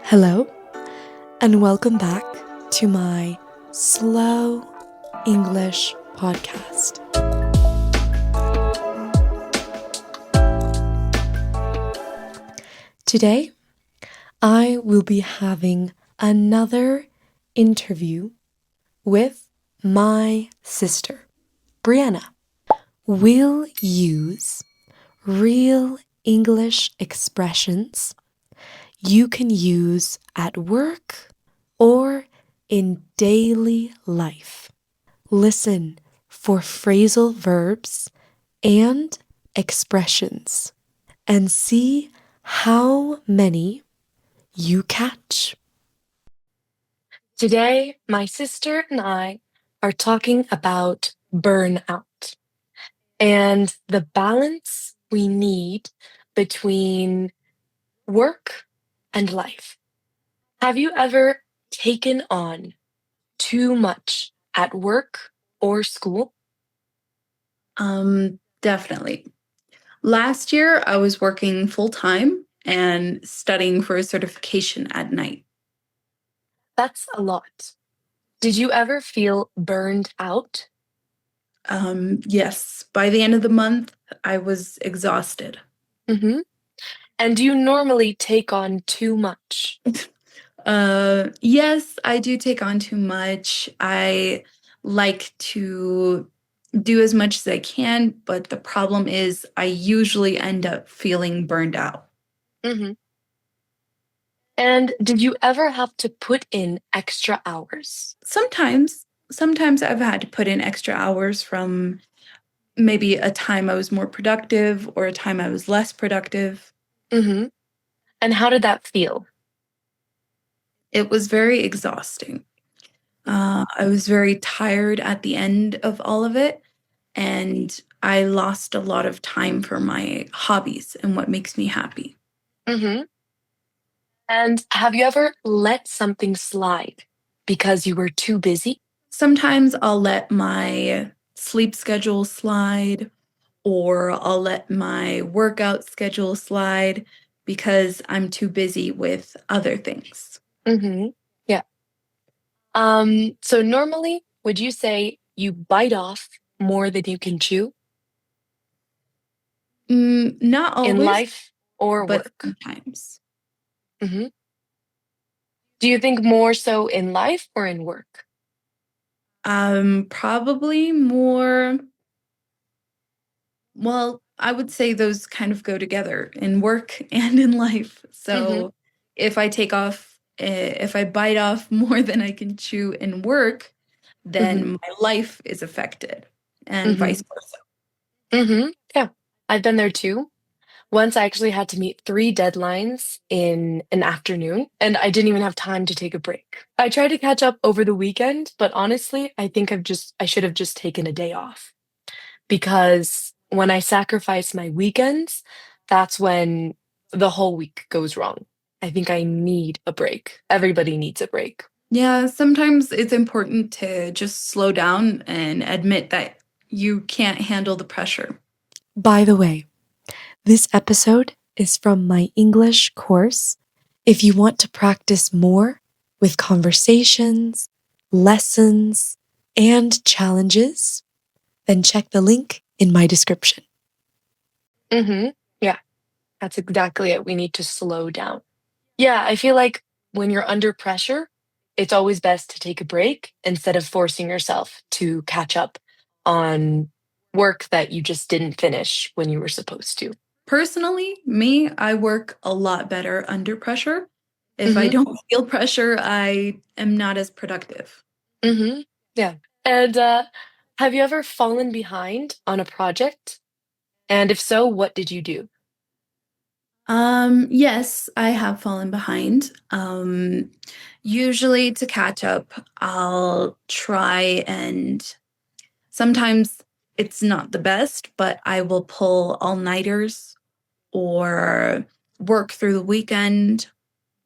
Hello, and welcome back to my slow English podcast. Today, I will be having another interview with my sister, Brianna. We'll use real English expressions you can use at work or in daily life. Listen for phrasal verbs and expressions and see how many you catch. Today, my sister and I are talking about burnout and the balance we need between work and life. Have you ever taken on too much at work or school? Definitely. Last year, I was working full time and studying for a certification at night. That's a lot. Did you ever feel burned out? Yes, by the end of the month, I was exhausted. Mm-hmm. And do you normally take on too much? Yes, I do take on too much. I like to do as much as I can, but the problem is I usually end up feeling burned out. Mm-hmm. And did you ever have to put in extra hours? Sometimes I've had to put in extra hours from maybe a time I was more productive or a time I was less productive. Mm-hmm. And how did that feel? It was very exhausting. I was very tired at the end of all of it, and I lost a lot of time for my hobbies and what makes me happy. Mm-hmm. And have you ever let something slide because you were too busy? Sometimes I'll let my sleep schedule slide, or I'll let my workout schedule slide because I'm too busy with other things. Mm-hmm. Yeah. So normally, would you say you bite off more than you can chew Not in always, life or but work? sometimes. Hmm. Do you think more so in life or in work? Probably more, well, I would say those kind of go together in work and in life. Hmm. So if I bite off more than I can chew in work, Hmm. then my life is affected and Hmm. vice versa. Yeah, I've been there too. Once I actually had to meet three deadlines in an afternoon, and I didn't even have time to take a break. I tried to catch up over the weekend, but honestly, I think I should have just taken a day off because when I sacrifice my weekends, that's when the whole week goes wrong. I think I need a break. Everybody needs a break. Yeah, sometimes it's important to just slow down and admit that you can't handle the pressure. By the way, this episode is from my English course. If you want to practice more with conversations, lessons, and challenges, then check the link in my description. Yeah, that's exactly it. We need to slow down. Yeah, I feel like when you're under pressure, it's always best to take a break instead of forcing yourself to catch up on work that you just didn't finish when you were supposed to. Personally, me, I work a lot better under pressure. If I Hmm. don't feel pressure, I am not as productive. Hmm. Yeah. And have you ever fallen behind on a project? And if so, what did you do? Yes, I have fallen behind. Usually to catch up, I'll try and sometimes it's not the best, but I will pull all-nighters or work through the weekend.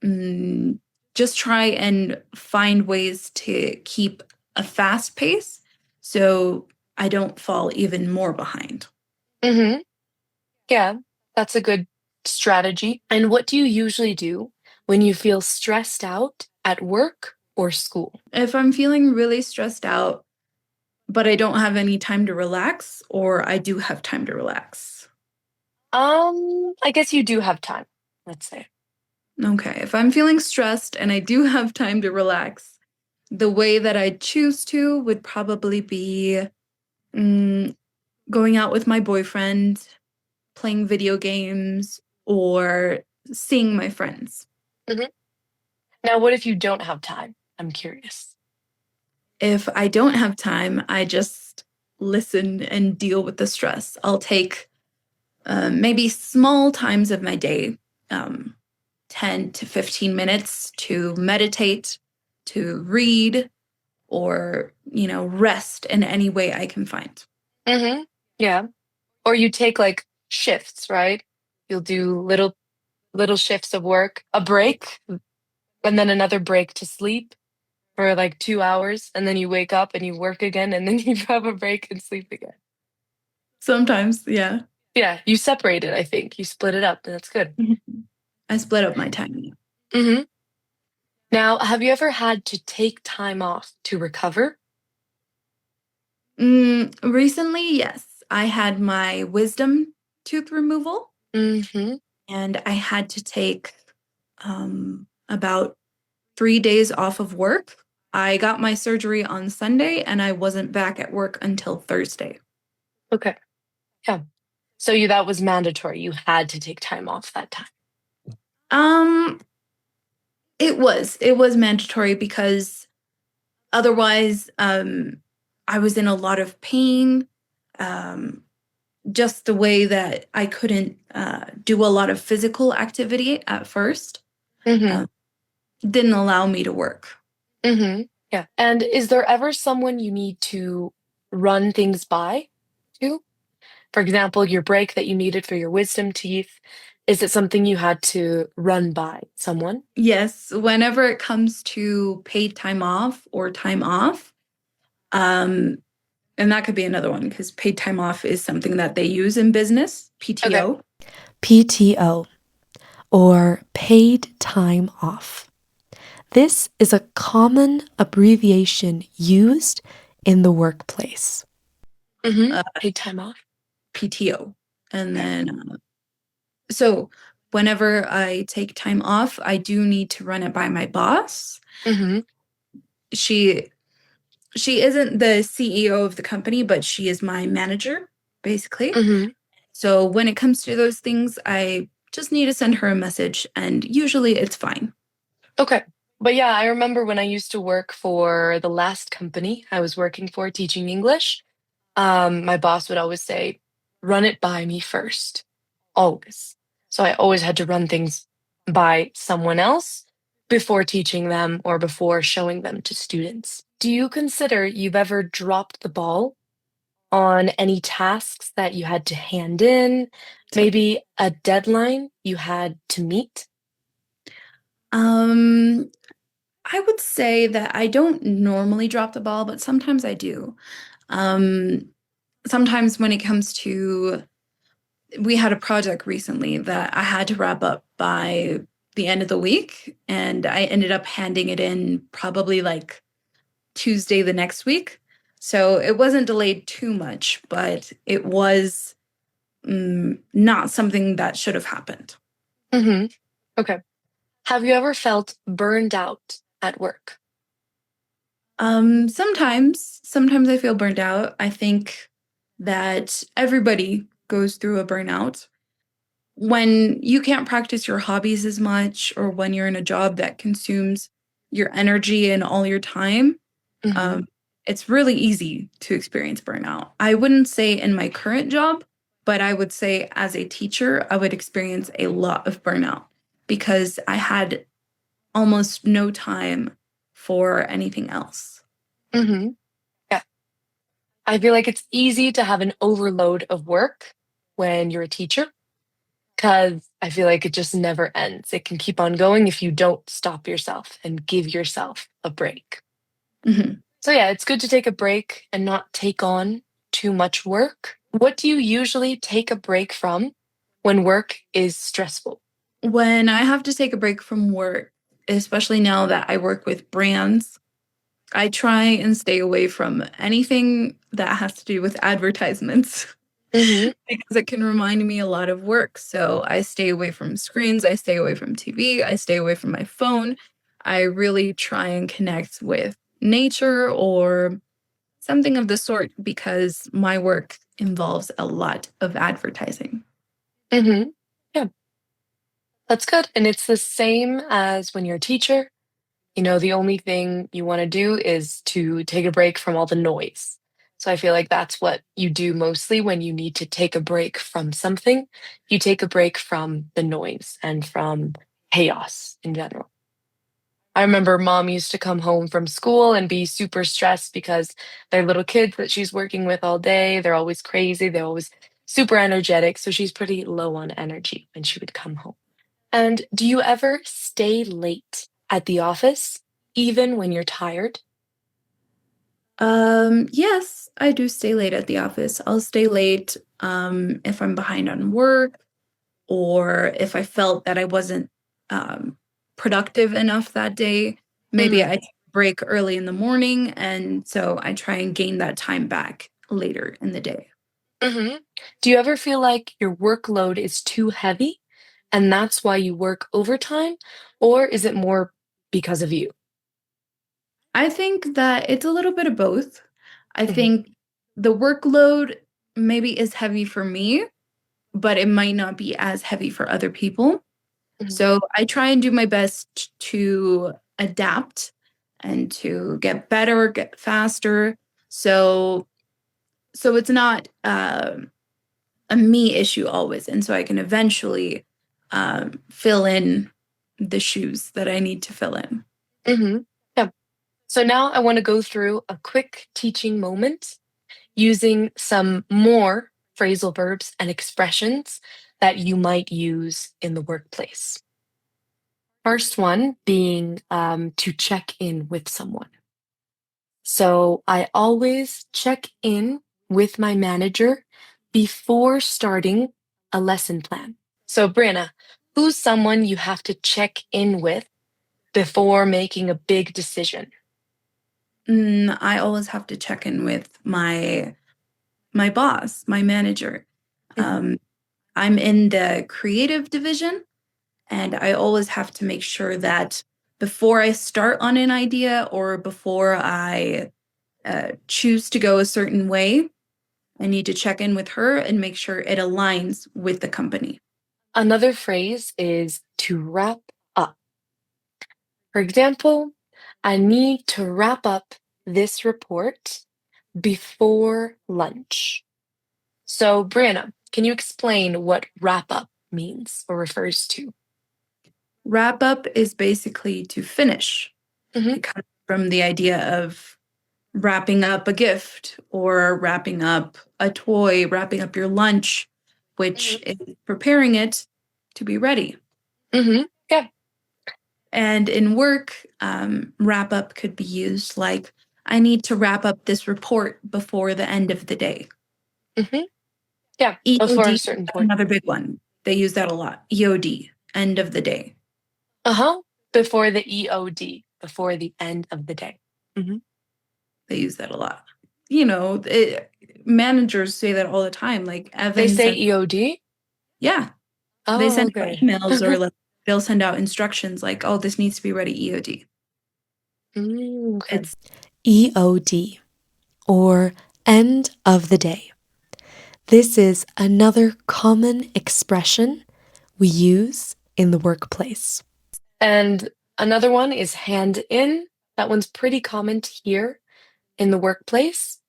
Mm, just try and find ways to keep a fast pace so I don't fall even more behind. Hmm. Yeah, that's a good strategy. And what do you usually do when you feel stressed out at work or school? If I'm feeling really stressed out, but I don't have any time to relax, or I do have time to relax. I guess you do have time, let's say. Okay, if I'm feeling stressed and I do have time to relax, the way that I choose to would probably be mm, going out with my boyfriend, playing video games, or seeing my friends. Mhm. Now, what if you don't have time? I'm curious. If I don't have time, I just listen and deal with the stress. I'll take maybe small times of my day, um, 10 to 15 minutes to meditate, to read, or, rest in any way I can find. Mhm. Yeah. Or you take, like, shifts, right? You'll do little shifts of work, a break, and then another break to sleep for, like, 2 hours, and then you wake up and you work again, and then you have a break and sleep again. Sometimes, yeah. Yeah, you separate it, I think. You split it up, and that's good. Mhm. I split up my time. Mhm. Now, have you ever had to take time off to recover? Recently, yes, I had my wisdom tooth removal, Mhm. and I had to take about 3 days off of work. I got my surgery on Sunday, and I wasn't back at work until Thursday. Okay. Yeah. So you that was mandatory. You had to take time off that time. Um, it was mandatory because otherwise, I was in a lot of pain. Um, just the way that I couldn't do a lot of physical activity at first Mhm. uh, didn't allow me to work. Mhm. Yeah. And is there ever someone you need to run things by to? For example, your break that you needed for your wisdom teeth, is it something you had to run by someone? Yes, whenever it comes to paid time off or time off, um, and that could be another one because paid time off is something that they use in business, Okay. PTO. PTO, or paid time off. This is a common abbreviation used in the workplace. Mhm. uh, Paid time off. PTO. And Okay. then, so whenever I take time off, I do need to run it by my boss. Mhm. She she isn't the CEO of the company, but she is my manager, basically. Mhm. So when it comes to those things, I just need to send her a message, and usually it's fine. Okay. But yeah, I remember when I used to work for the last company I was working for teaching English, my boss would always say, "Run it by me first." Always. So I always had to run things by someone else before teaching them or before showing them to students. Do you consider you've ever dropped the ball on any tasks that you had to hand in? Maybe a deadline you had to meet? Um, I would say that I don't normally drop the ball, but sometimes I do. Um, Sometimes when it comes to, we had a project recently that I had to wrap up by the end of the week, and I ended up handing it in probably like Tuesday the next week. So it wasn't delayed too much, but it was not something that should have happened. Mhm. Okay. Have you ever felt burned out at work? Sometimes I feel burned out. I think that everybody goes through a burnout when you can't practice your hobbies as much, or when you're in a job that consumes your energy and all your time. Mhm. um, it's really easy to experience burnout. I wouldn't say in my current job, but I would say as a teacher, I would experience a lot of burnout because I had almost no time for anything else. Mhm. Yeah. I feel like it's easy to have an overload of work when you're a teacher, 'cause I feel like it just never ends. It can keep on going if you don't stop yourself and give yourself a break. Mhm. So yeah, it's good to take a break and not take on too much work. What do you usually take a break from when work is stressful? When I have to take a break from work, especially now that I work with brands, I try and stay away from anything that has to do with advertisements Mm-hmm. because it can remind me a lot of work. So I stay away from screens, I stay away from TV, I stay away from my phone. I really try and connect with nature or something of the sort because my work involves a lot of advertising. Mm-hmm. Yeah, that's good. And it's the same as when you're a teacher. The only thing you want to do is to take a break from all the noise. So I feel like that's what you do mostly when you need to take a break from something. You take a break from the noise and from chaos in general. I remember mom used to come home from school and be super stressed because they're little kids that she's working with all day. They're always crazy. They're always super energetic. So she's pretty low on energy when she would come home. And do you ever stay late at the office, even when you're tired? Yes, I do stay late at the office. I'll stay late if I'm behind on work or if I felt that I wasn't um, productive enough that day. Maybe Mm-hmm. I take a break early in the morning, and so I try and gain that time back later in the day. Mm-hmm. Do you ever feel like your workload is too heavy and that's why you work overtime? Or is it more because of you? I think that it's a little bit of both. I Mm-hmm. think the workload maybe is heavy for me, but it might not be as heavy for other people. Mm-hmm. So I try and do my best to adapt and to get better, get faster. So it's not a me issue always, and so I can eventually fill in the shoes that I need to fill in. Mm-hmm. Yeah. So now I want to go through a quick teaching moment using some more phrasal verbs and expressions that you might use in the workplace. First one being to check in with someone. So I always check in with my manager before starting a lesson plan. So, Brianna, who's someone you have to check in with before making a big decision? I always have to check in with my boss, my manager. Mhm. Um, I'm in the creative division, and I always have to make sure that before I start on an idea or before I choose to go a certain way, I need to check in with her and make sure it aligns with the company. Another phrase is to wrap up. For example, I need to wrap up this report before lunch. So, Brianna, can you explain what wrap up means or refers to? Wrap up is basically to finish. Hmm. It comes from the idea of wrapping up a gift or wrapping up a toy, wrapping up your lunch, which Hmm. is preparing it to be ready. Hmm. Yeah. And in work, wrap up could be used like, I need to wrap up this report before the end of the day. Hmm. Yeah. Before a EOD, certain point. another big one. They use that a lot. EOD, end of the day. Uh-huh. Before the EOD, before the end of the day. Hmm. They use that a lot. You know, managers say that all the time. Like They Evan say sent, EOD? yeah, they Oh, send out okay. emails or like, they'll send out instructions like, oh, this needs to be ready EOD. Okay. It's EOD, or end of the day. This is another common expression we use in the workplace. And another one is hand in. That one's pretty common to hear in the workplace.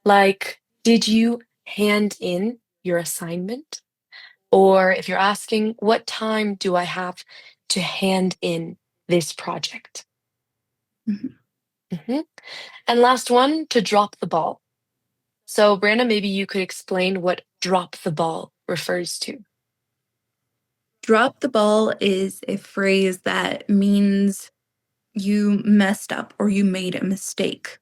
Like, did you hand in your assignment? Or if you're asking, what time do I have to hand in this project? Mhm. Mhm. And last one, to drop the ball. So, Brandon, maybe you could explain what drop the ball refers to. Drop the ball is a phrase that means you messed up or you made a mistake.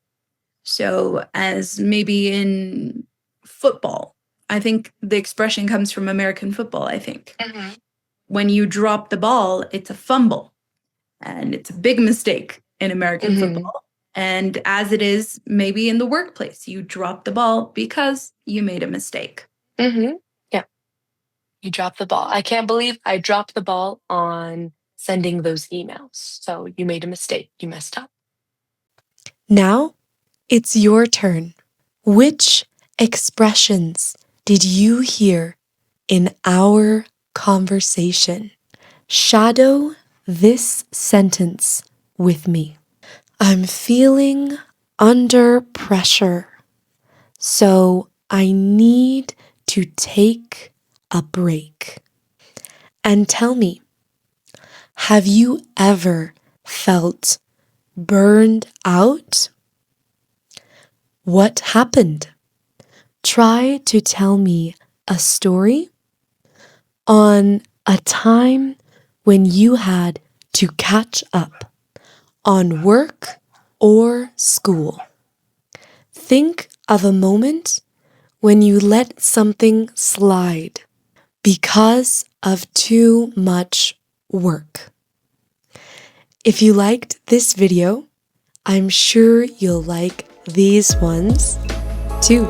So, as maybe in football, I think the expression comes from American football, I think. Mhm. when you drop the ball, it's a fumble. And it's a big mistake in American football. And as it is maybe in the workplace, you drop the ball because you made a mistake. Yeah, you dropped the ball. I can't believe I dropped the ball on sending those emails. So you made a mistake. You messed up. Now it's your turn. Which expressions did you hear in our conversation? Shadow this sentence with me. I'm feeling under pressure, so I need to take a break. And tell me, have you ever felt burned out? What happened? Try to tell me a story on a time when you had to catch up on work or school. Think of a moment when you let something slide because of too much work. If you liked this video, I'm sure you'll like these ones too.